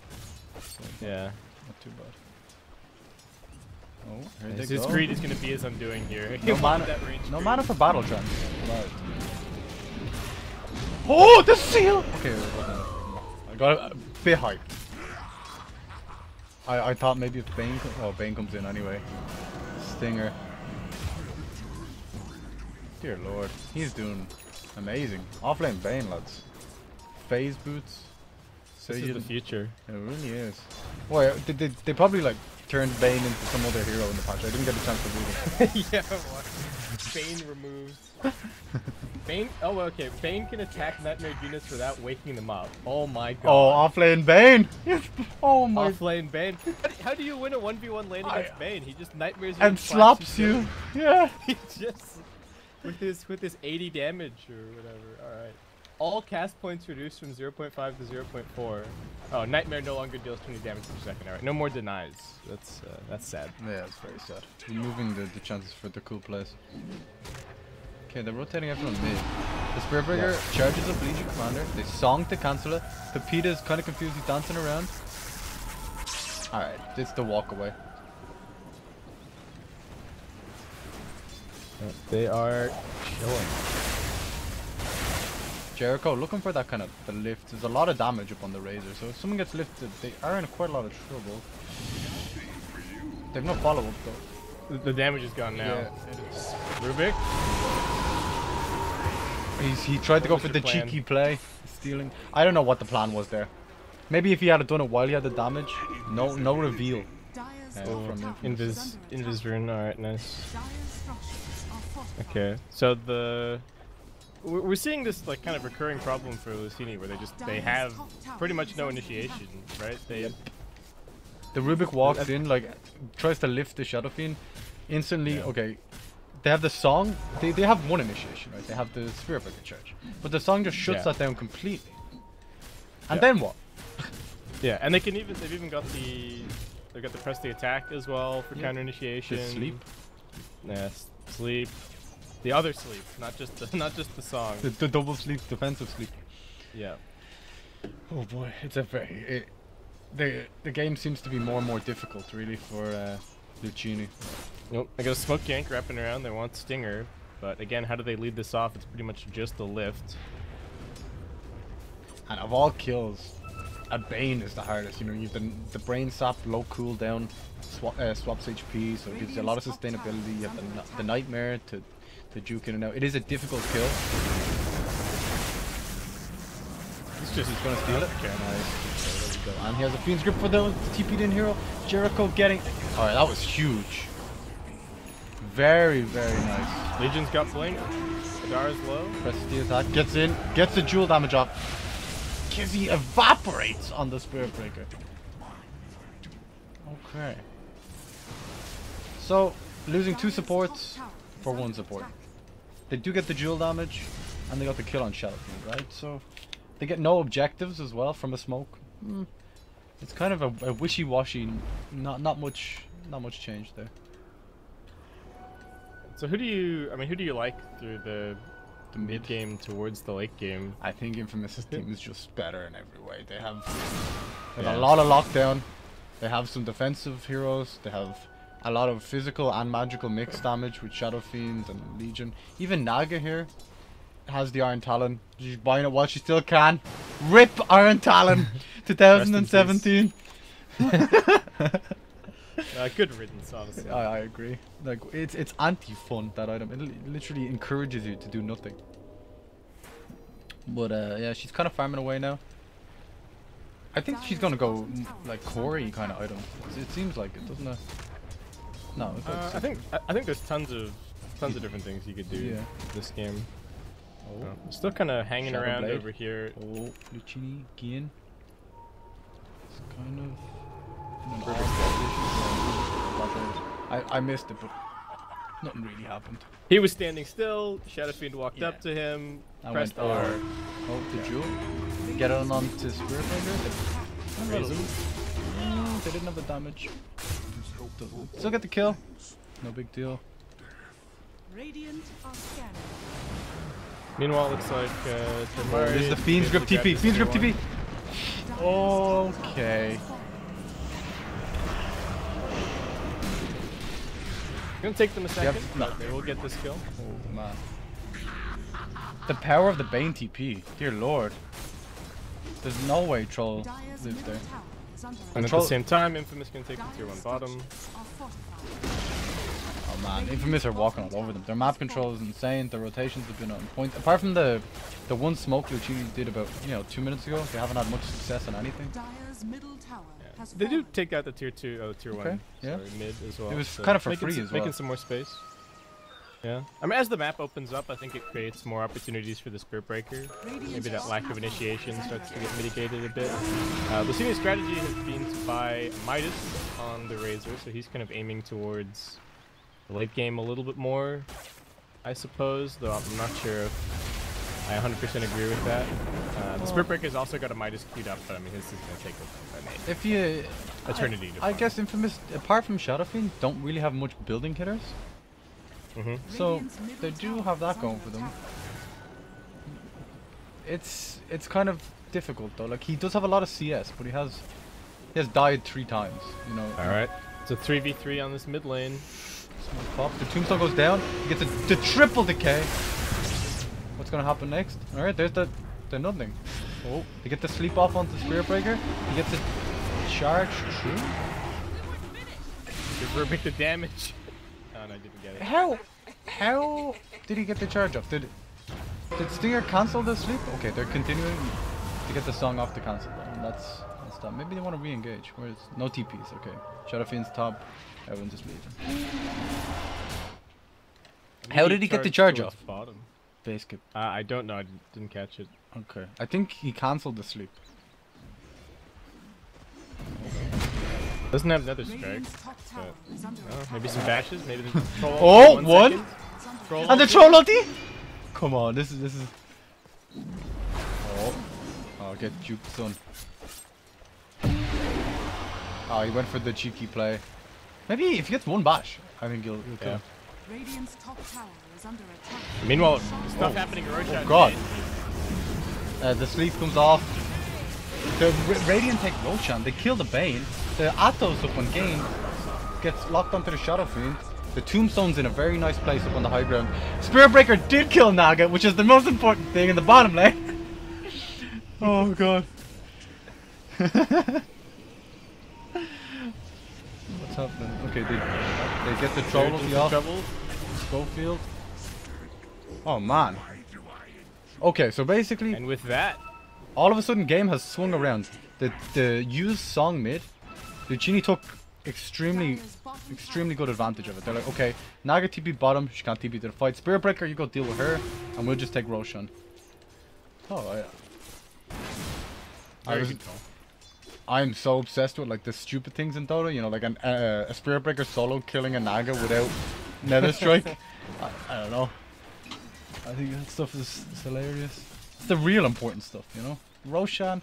So yeah. Not too bad. Oh, here they His go. greed is going to be his undoing here. No mana, no mana for battle trance. Right. Oh, the seal! Okay, I got a bit hyped. I thought maybe if Bane, Bane comes in anyway. Stinger. Dear lord, he's doing amazing. Offlane Bane, lads. Phase boots. This is the future. It really is. Well, they probably like turned Bane into some other hero in the patch. I didn't get a chance to read it. Yeah, what? Bane removed. Bane. Oh, okay. Bane can attack Nightmare units without waking them up. Oh my god. Oh, offlane Bane. Oh my. Offlane Bane. How do you win a 1v1 lane against Bane? He just nightmares you And slaps you. Yeah. He just with his 80 damage or whatever. All right. All cast points reduced from 0.5 to 0.4. Oh, Nightmare no longer deals 20 damage per second. All right, no more denies. That's sad. Yeah, it's very sad. Removing the chances for the cool plays. Okay, they're rotating everyone mid. The Spearbreaker charges up Legion Commander. They song to cancel it. Pepita's kind of confused. He's dancing around. Alright, it's the walk away. They are chilling. Jericho looking for that kind of the lift. There's a lot of damage up on the Razor, so if someone gets lifted, they are in quite a lot of trouble. They've no follow up though. The damage is gone now. Yeah. Rubik. He tried to go for the cheeky play, stealing. I don't know what the plan was there. Maybe if he had done it while he had the damage, no reveal. From Invis rune. All right, nice. Okay, so we're seeing this like kind of recurring problem for Luccini where they have pretty much no initiation, right? The Rubik walks in, like tries to lift the Shadow Fiend, instantly. Okay, they have the song. They have one initiation, right? They have the Spearbreaker charge, but the song just shuts that down completely. And then what? Yeah, and they've even got the press the attack as well for counter initiation. The sleep. Yeah, sleep. The other sleep, not just the song. The double sleep, defensive sleep. Yeah. Oh boy, it's a very the game seems to be more and more difficult, really, for Luccini. Nope. I got a smoke yank wrapping around. They want Stinger, but again, how do they lead this off? It's pretty much just a lift. And of all kills, a Bane is the hardest. You know, you've the brain sap, low cooldown, swaps HP, so it gives you a lot of sustainability. You have the nightmare to juke in and out. It is a difficult kill. He's gonna steal it. Okay, nice. There we go. And he has a Fiend's Grip for the TP'd in hero. Jericho getting. Alright, that was huge. Very, very nice. Legion's got blink. Kadar's low. Presses the attack. Gets in. Gets the jewel damage off. Kizzy evaporates on the Spearbreaker. Okay. So, losing 2 supports for 1 support. They do get the jewel damage, and they got the kill on Shadow Fiend, right? So, they get no objectives as well from a smoke. It's kind of a wishy-washy, not much change there. So who do you like through the mid game towards the late game? I think Infamous's team is just better in every way. They have a lot of lockdown. They have some defensive heroes. They have a lot of physical and magical mix damage with Shadow Fiend and Legion. Even Naga here has the Iron Talon. She's buying it while she still can. RIP Iron Talon 2017. Good riddance, honestly. I agree. Like it's anti-fun, that item. It literally encourages you to do nothing. But yeah, she's kind of farming away now. I think she's gonna go like Corey kind of items. It seems like it, doesn't it? No. I think there's tons of different things you could do this game. Still kind of hanging Shadow around Blade. over here. Oh, Luccini, Gian. It's kind of. I missed it, but nothing really happened. He was standing still. Shadow Fiend walked up to him. I pressed went R. Oh, the jewel. Get on onto Spearbreaker. Raise him. They didn't have the damage. Still get the kill. No big deal. Radiant are scanning. Meanwhile, it looks like This is the Fiend's Grip TP. Fiend's Grip TP. Okay. gonna take them a second. No. Maybe we'll get this kill. Oh man. The power of the Bane TP. Dear lord. There's no way Troll Dire's lives there. middle tower is under And at Troll- the same time, Infamous can take the tier 1 Dire's bottom. structures are fortified. Oh man, Infamous are walking all over them. Their map control is insane. The rotations have been on point. Apart from the one smoke Luccini did about 2 minutes ago, they haven't had much success on anything. Dire's middle tower has They do fallen. take out the tier 2, tier 1, Okay, yeah. sorry, mid as well. It was so kind of for making free some, as well. Making some more space. Yeah. I mean, as the map opens up, I think it creates more opportunities for the Spirit Breaker. Maybe that lack of initiation starts to get mitigated a bit. Luccini's strategy has been to buy Midas on the Razor, so he's kind of aiming towards the late game a little bit more, I suppose, though I'm not sure if I 100% agree with that. The Spirit Breaker's also got a Midas queued up, but I mean, his is going to take a If you... eternity to I farm. guess Infamous, apart from Shadow Fiend, don't really have much building hitters. So they do have that going for them. It's kind of difficult though. Like he does have a lot of CS, but he has died 3 times. You know. All right, it's a 3v3 on this mid lane. Smoke pop. The tombstone goes down. He gets the triple decay. What's gonna happen next? All right, there's the nothing. Oh, they get the sleep off onto Spirit Breaker. He gets a charge. True. Reverberate the damage. Oh no, I didn't get it. How did he get the charge off? Did Stinger cancel the sleep? Okay, they're continuing to get the song off the cancel button. That's that. Maybe they want to re-engage. Where's no TPs? Okay, Shadow Fiend's top. Everyone just leaving. How did he get the charge off? Bottom. Base skip. I don't know. I didn't catch it. Okay, I think he cancelled the sleep. Doesn't have another strike. Radiant's top tower is under attack. Maybe some bashes. Maybe the troll. Oh, ult for one. second. Troll And the ult. troll ulti? Come on, this is. Oh, get juked, son. Oh, he went for the cheeky play. Maybe if he gets one bash, I think he'll kill. Yeah. him. Radiant's top tower is under attack. Meanwhile, stuff happening in Roshan. Oh god. The sleep comes off. The Radiant take Roshan. They kill the Bane. The Atos up on game gets locked onto the Shadow Fiend. The Tombstone's in a very nice place up on the high ground. Spirit Breaker did kill Naga, which is the most important thing in the bottom lane. Oh god. What's happening? Okay, they get the troll of the off. Schofield. Oh man. Okay, so basically, And with that, all of a sudden game has swung around. The used song mid, Luccini took extremely good advantage of it. They're like, okay, Naga TP bottom, she can't TP to the fight. Spirit Breaker, you go deal with her, and we'll just take Roshan. Oh, I'm so obsessed with like the stupid things in Dota. You know, like a Spirit Breaker solo killing a Naga without Nether Strike. I don't know. I think that stuff is hilarious. It's the real important stuff, you know. Roshan.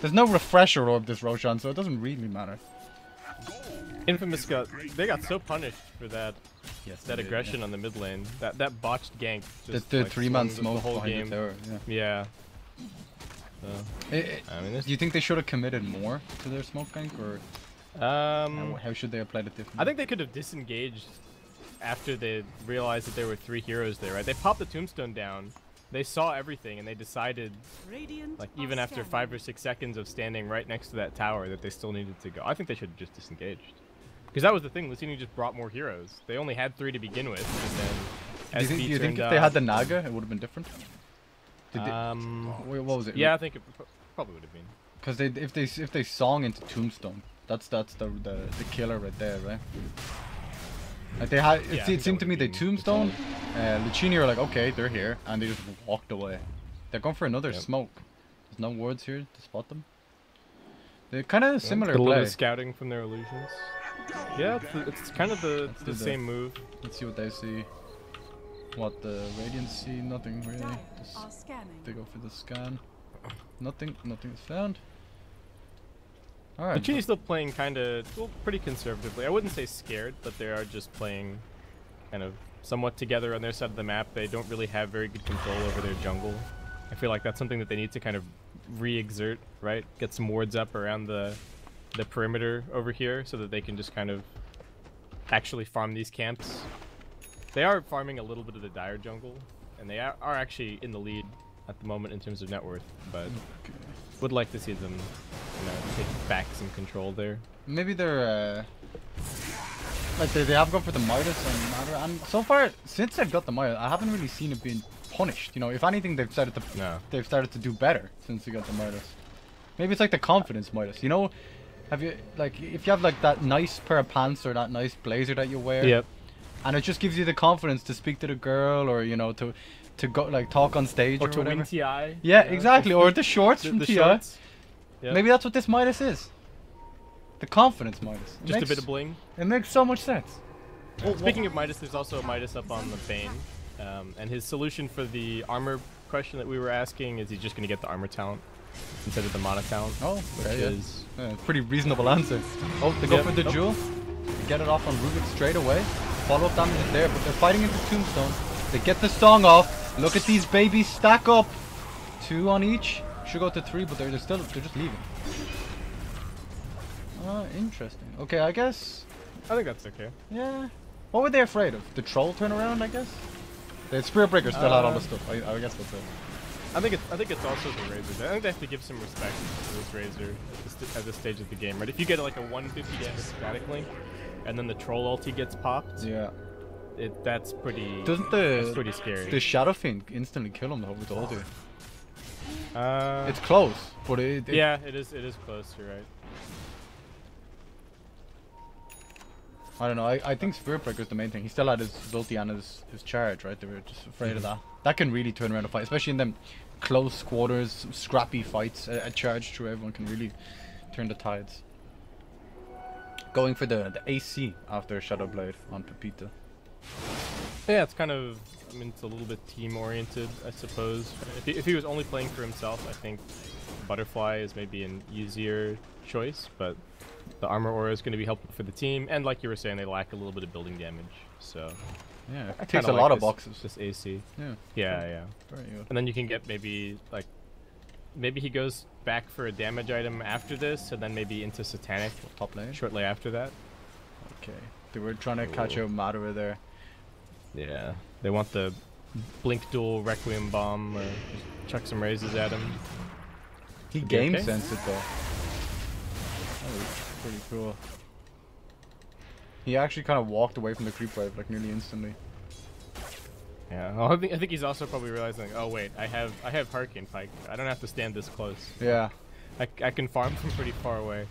There's no refresher orb this Roshan, so it doesn't really matter. Infamous got so punished for that Yes, that aggression on the mid lane. That botched gank. Just, The like, 3-man swung smoke the whole behind game. the tower. Yeah. Yeah. I mean, Do you think they should have committed more to their smoke gank, or how should they have played it differently? I think they could have disengaged after they realized that there were 3 heroes there, right? They popped the tombstone down, they saw everything, and they decided, Radiant like, are even after scanning. 5 or 6 seconds of standing right next to that tower, that they still needed to go. I think they should have just disengaged. Because that was the thing, Luccini just brought more heroes. They only had 3 to begin with, but then Do you think turned if they had out- the Naga, it would have been different? Um, What was it? yeah, I think it probably would have been. Because if they song into Tombstone, that's the killer right there, right? Like they had, Yeah, I it think seemed that to me they would've been Tombstone, Luccini were like, okay, they're here, and they just walked away. They're going for another Yep. smoke. There's no wards here to spot them. They're kind of similar A little bit play. of scouting from their illusions. Yeah, it's kind of the do that. same move. Let's see what they see. What the Radiants see? Nothing really. Dire Just are scanning. they go for the scan. Nothing is found. Alright. Luccini's still playing kind of, well, pretty conservatively. I wouldn't say scared, but they are just playing kind of somewhat together on their side of the map. They don't really have very good control over their jungle. I feel like that's something that they need to kind of re-exert, right? Get some wards up around the perimeter over here so that they can just kind of actually farm these camps. They are farming a little bit of the dire jungle, and they are actually in the lead at the moment in terms of net worth, but would like to see them, you know, take back some control there. Maybe they're like they have gone for the Midas and so far since they've got the Midas, I haven't really seen it being punished. You know, if anything, they've started to do better since they got the Midas. Maybe it's like the confidence Midas. You know, have you like if you have like that nice pair of pants or that nice blazer that you wear? Yep. And it just gives you the confidence to speak to the girl, or you know, to go like talk on stage or to whatever. win TI. Yeah, You know? exactly. Or the shorts from the TI. shorts. Yep. Maybe that's what this Midas is. The confidence Midas. Just a bit of bling. It makes so much sense. Well, speaking of Midas, there's also a Midas up on the Bane, and his solution for the armor question that we were asking is he's just going to get the armor talent instead of the mana talent. Oh, which okay, is pretty reasonable answer. Oh, they go for the jewel. They get it off on Rubik straight away. Follow-up damage is there, but they're fighting into Tombstone. They get the song off. Look at these babies stack up. 2 on each. Should go to 3, but they're just leaving. Interesting. Okay, I guess. I think that's okay. Yeah. What were they afraid of? The troll turnaround, I guess. The Spirit Breaker still had all the stuff. I guess that's it. I think it's also the Razors. I think they have to give some respect to this Razor at this stage of the game, right? If you get like a 150 damage static link, and then the troll ulti gets popped, yeah, that's pretty. That's pretty scary. The Shadow Fiend instantly kill him though with the ulti. It's close, but yeah, it is close. You're right. I don't know. I think Spirit Breaker is the main thing. He still had his ulti and his charge, right? They were just afraid of that. That can really turn around a fight, especially in them close quarters, scrappy fights. A charge through everyone can really turn the tides. Going for the AC after Shadow Blade on Pepita. Yeah, it's kind of. I mean, it's a little bit team oriented, I suppose. If he was only playing for himself, I think Butterfly is maybe an easier choice, but the armor aura is going to be helpful for the team, and like you were saying, they lack a little bit of building damage, so yeah, it takes a lot of boxes. This AC. Yeah. Yeah. Very good. And then you can get maybe he goes back for a damage item after this, and then maybe into Satanic top lane shortly after that. Okay, they were trying to catch out Madara there. Yeah, they want the blink dual Requiem bomb, or just chuck some raises at him. He game sensed it though. That was pretty cool. He actually kind of walked away from the creep wave like nearly instantly. Yeah, well, I think he's also probably realizing, oh wait, I have Hurricane Pike. I don't have to stand this close. Yeah. I can farm from pretty far away.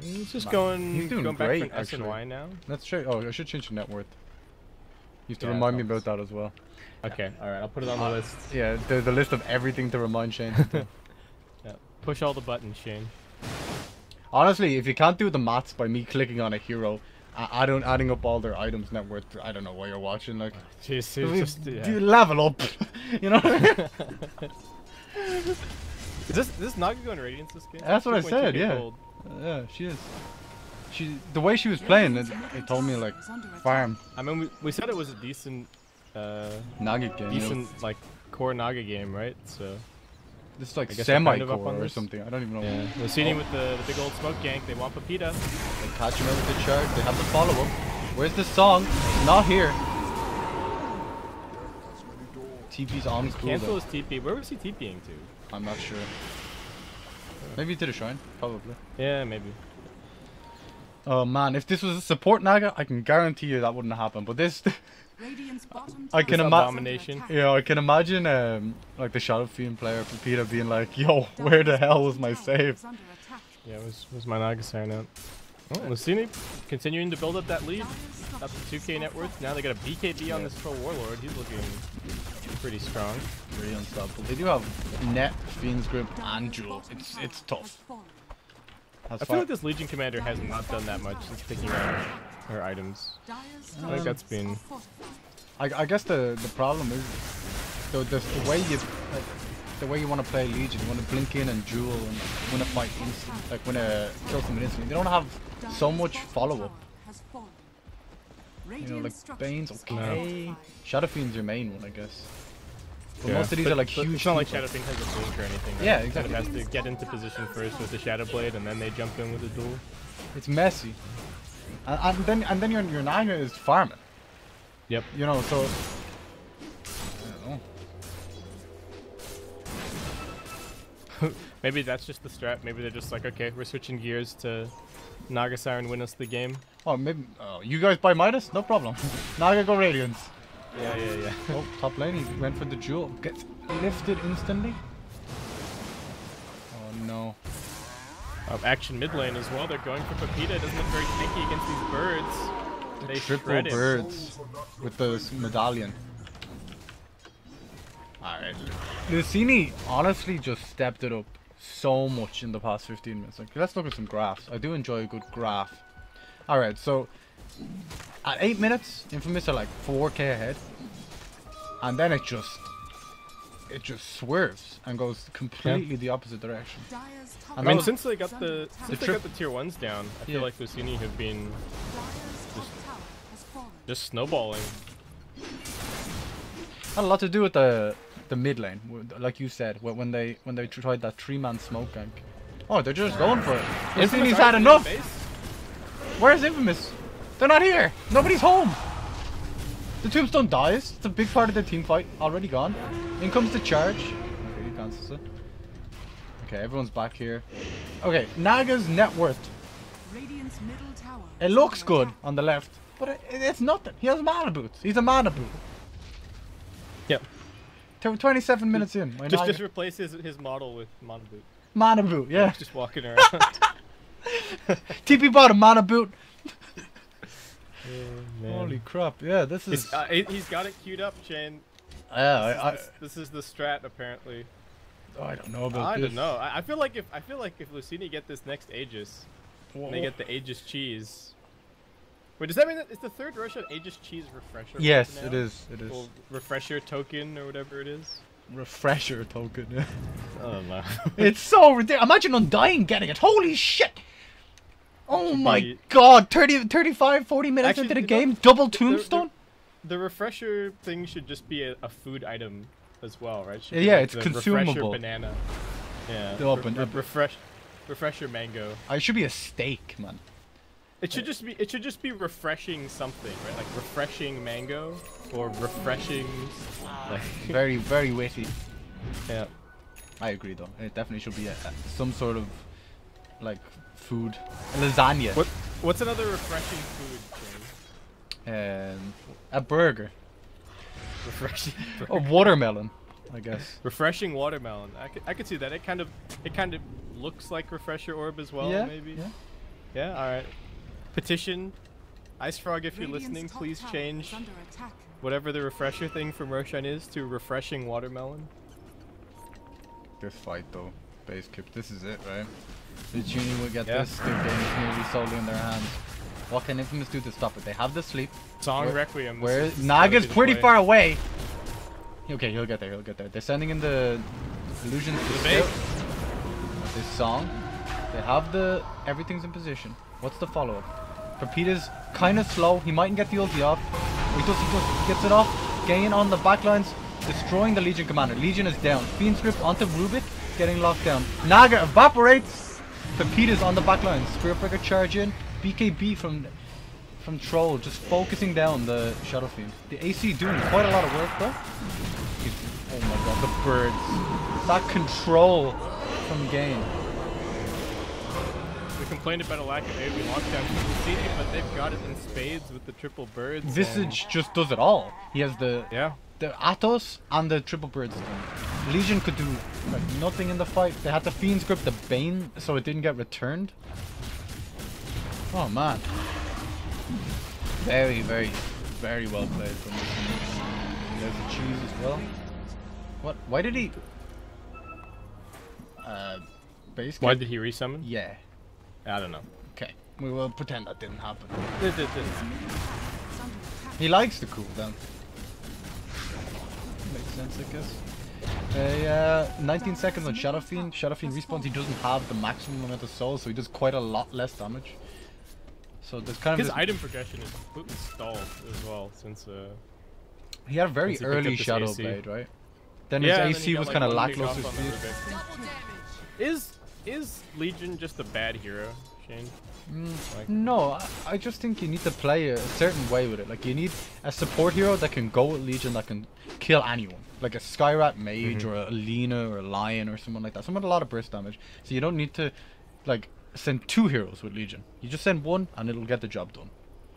He's just going. He's doing going great, back for an actually. SNY now. Let's check. Oh, I should change your net worth. You have to Yeah, remind me about that as well. Okay, alright, I'll put it on the list. Yeah, the list of everything to remind Shane to do. Yeah, push all the buttons, Shane. Honestly, if you can't do the maths by me clicking on a hero, adding up all their items net worth, I don't know what you're watching. Like, jeez, you level up, you know. Is this Naga going Radiance this game? That's what I said. Yeah. Gold. Yeah, she is. The way she was playing, it told me like farm. I mean, we said it was a decent, Naga game. decent like core Naga game, right? So this is like I guess they're kind of up semi-core on or this. something. I don't even know. yeah, Luccini with the big old smoke gank. They want Pepita. They catch him out with the charge. They have the follow-up. Where's the song? Not here. TP's on cool. Cancel his TP. Where was he TPing to? I'm not sure. Maybe to the shrine, probably. Yeah, maybe. Oh man, if this was a support Naga, I can guarantee you that wouldn't happen. But this, I can Abomination. yeah, I can imagine like the Shadow Fiend player Pepita being like, "Yo, where the hell was my save?" Yeah, was my Naga sign out. Oh, Luccini continuing to build up that lead. Up to 2k net worth. Now they got a BKB on this Troll Warlord. He's looking pretty strong. Pretty unstoppable. They do have net, Fiend's Grip, and Jewel. It's tough. I feel like this Legion Commander has not done that much since picking out her items. I think that's been... I guess the problem is the way you the way you want to play Legion. You want to blink in and Jewel and win a fight instantly, like win a kill someone instantly. They don't have so much follow up. You know, like Bane's okay. No. Shadow Fiend's your main one, I guess. But Yeah. most of these are like huge. It's not like people. Shadow Fiend has a blink or anything. Right? Yeah, It exactly. kind of has to get into position first with the Shadow Blade, and then they jump in with the duel. It's messy. and then your Naga is farming. Yep. You know, so I don't know. Maybe that's just the strat. Maybe they're just like, okay, we're switching gears to Naga Siren win us the game. Oh, maybe. Oh, you guys buy Midas? No problem. Naga go Radiance. Yeah. Oh, top lane. He went for the jewel. Gets lifted instantly. Oh no. Action mid lane as well. They're going for Pepita. Doesn't look very sticky against these birds. They Triple shred him. birds with the medallion. Alright. Luccini honestly just stepped it up so much in the past 15 minutes. Like, let's look at some graphs. I do enjoy a good graph. Alright, so at 8 minutes, Infamous are like 4k ahead. And then it just swerves and goes completely the opposite direction. Dire's top I mean, tower since they got is under the attack. tier 1s down, I feel like Luccini have been Dire's top tower has fallen. just snowballing. Had a lot to do with the mid lane, like you said, when they tried that 3-man smoke gank. Oh, they're just going for it. Luccini's had enough. Where's Infamous? They're not here. Nobody's home. The tombstone dies. It's a big part of the team fight. Already gone. In comes the charge. Okay, he cancels it. Okay, everyone's back here. Okay, Naga's net worth. Radiant's middle tower It is looks under good attack. on the left, but it's nothing. He has mana boots. He's a mana boot. Yep. 27 minutes in. My Just Naga- replace his model with Mana Boot. mana boot, yeah. Just walking around. TP bought a mana boot. Man. Holy crap! Yeah, this is. He's got it queued up, Shane. Yeah, This is the strat apparently. I don't know about I this. don't know. I feel like if Luccini get this next Aegis, and they get the Aegis cheese. Wait, does that mean that it's the third rush on Aegis cheese refresher? Yes, now? it is. It is. Or refresher token or whatever it is. Refresher token. Yeah. I don't know. It's so ridiculous. Imagine Undying getting it. Holy shit! Oh Should my be- god, 35, 40 minutes Actually, into the you know, game, double tombstone? The refresher thing should just be a food item as well, right? Should be Yeah, like it's the consumable. Refresher banana. Yeah. The open- refresher mango. It should be a steak, man. It should just be refreshing something, right? Like refreshing mango or refreshing like Very, very witty. yeah. I agree, though. It definitely should be some sort of, like, food. Lasagna. What's another refreshing food, James? A burger. Refreshing. A watermelon, I guess. Refreshing watermelon. I could see that. It kind of looks like refresher orb as well, Yeah, maybe. yeah. Yeah, alright. Petition. Ice Frog, if you're Radiant's listening, top please tower change is under attack. whatever the refresher thing from Roshan is to refreshing watermelon. This fight, though. Base kip. This is it, right? Luccini will get Yeah. this. Their game is nearly solely in their hands. What can Infamous do to stop it? They have the sleep. Song Where- Requiem. this Where is Naga's gotta be the pretty play. far away. Okay, he'll get there. He'll get there. They're sending in the illusions to The bait. this song. They have the everything's in position. What's the follow-up? Pepita's kind of slow. He mightn't get the ulti off. He does. Gets it off. Gain on the backlines, destroying the Legion commander. Legion is down. Fiend script onto Rubik, getting locked down. Naga evaporates. Pepita's on the backline. Spirit Breaker charge in. BKB from Troll, just focusing down the Shadow Fiend. The AC doing quite a lot of work though. Oh my god, the birds. That control from Gain. We complained about a lack of AoE lockdown from Luccini, but they've got it in spades with the triple birds. Visage just does it all. He has the Yeah. Athos and the triple birds. Legion could do like nothing in the fight. They had the Fiend script the Bane so it didn't get returned. Oh man. Very, very, very well played from Luccini. There's the cheese as well. What? Why did he? Base. Why kick? did he resummon? Yeah. I don't know. Okay. We will pretend that didn't happen. This. It's under attack. He likes the cooldown. Makes sense, I guess. 19 seconds on Shadow Fiend. Shadow Fiend respawns. He doesn't have the maximum amount of souls, so he does quite a lot less damage. So there's kind of His this, item progression is completely stalled as well since he had a very once he picked early up this Shadow AC. Blade, right? Then yeah, and his then AC he got, was like, kind of one big lackluster off on the speed. Rubik. Is Legion just a bad hero, Shane? Arcane. Like, No, I just think you need to play a certain way with it. Like, you need a support hero that can go with Legion, that can kill anyone. Like a Skyrat Mage or a Lina or a Lion or someone like that. Someone with a lot of burst damage. So you don't need to, like, send 2 heroes with Legion. You just send 1 and it'll get the job done.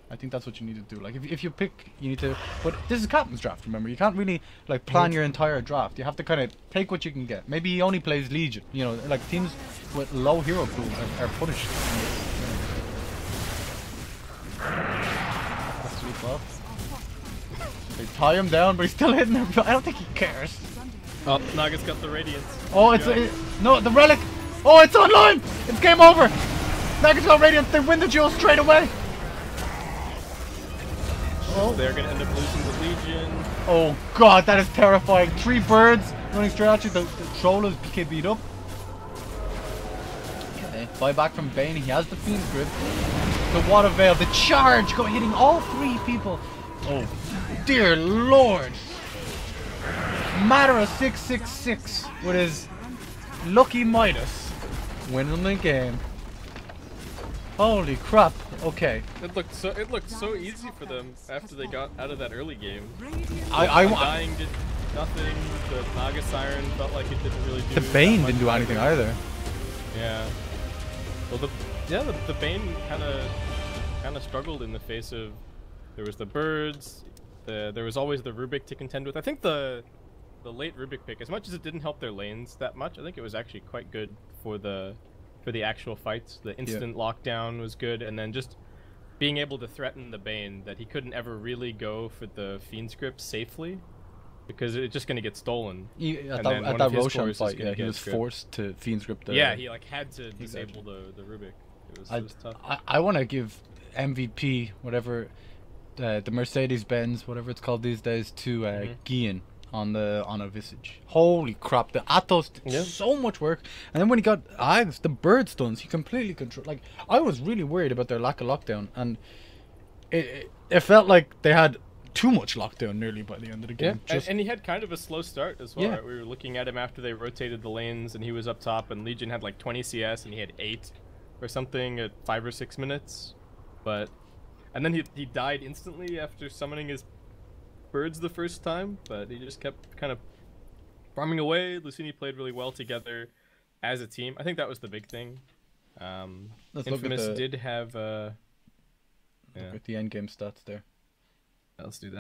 I think that's what you need to do. Like, if you pick, you need to... But this is Captain's Draft, remember? You can't really, like, plan your entire draft. You have to kind of take what you can get. Maybe he only plays Legion. You know, like, teams with low hero pools are punished. That's sweet, Bob. They tie him down, but he's still hitting him. I don't think he cares. Oh, Naga's got the Radiance. Oh, it's... no, the Relic! Oh, it's online! It's game over! Naga's got Radiance. They win the duel straight away. Oh, they're gonna end up losing the Legion. Oh god, that is terrifying. 3 birds running straight at you. The troll is beat up. Okay, buyback from Bane. He has the Fiend's Grip. The Water Veil, the charge, hitting all 3 people. Oh, dear lord. Matter of 666 with his lucky Midas winning the game. Holy crap. Okay. It looked so easy for them after they got out of that early game. I Dying did nothing. The Naga Siren felt like it didn't really do. The Bane didn't do anything either. Yeah. Well, the Bane kind of struggled in the face of. There was the birds. There was always the Rubik to contend with. I think the late Rubik pick, as much as it didn't help their lanes that much, I think it was actually quite good for the actual fights. The instant lockdown was good, and then just being able to threaten the Bane that he couldn't ever really go for the Fiend script safely because it's just going to get stolen. At that Roshan fight, he was forced to Fiend script. Yeah, he like had to disable the Rubik. It was tough. I want to give MVP, whatever, the Mercedes-Benz, whatever it's called these days, to Gian on a Visage. Holy crap, the Athos did so much work, and then when he got Ags, the bird stuns, he completely controlled. Like, I was really worried about their lack of lockdown, and it felt like they had too much lockdown nearly by the end of the game. And he had kind of a slow start as well. Right? We were looking at him after they rotated the lanes, and he was up top, and Legion had like 20 CS, and he had 8 or something at 5 or 6 minutes, and then he died instantly after summoning his birds the first time, but he just kept kind of farming away. Luccini played really well together as a team. I think that was the big thing. Infamous did have look at the end game stats there. Let's do that.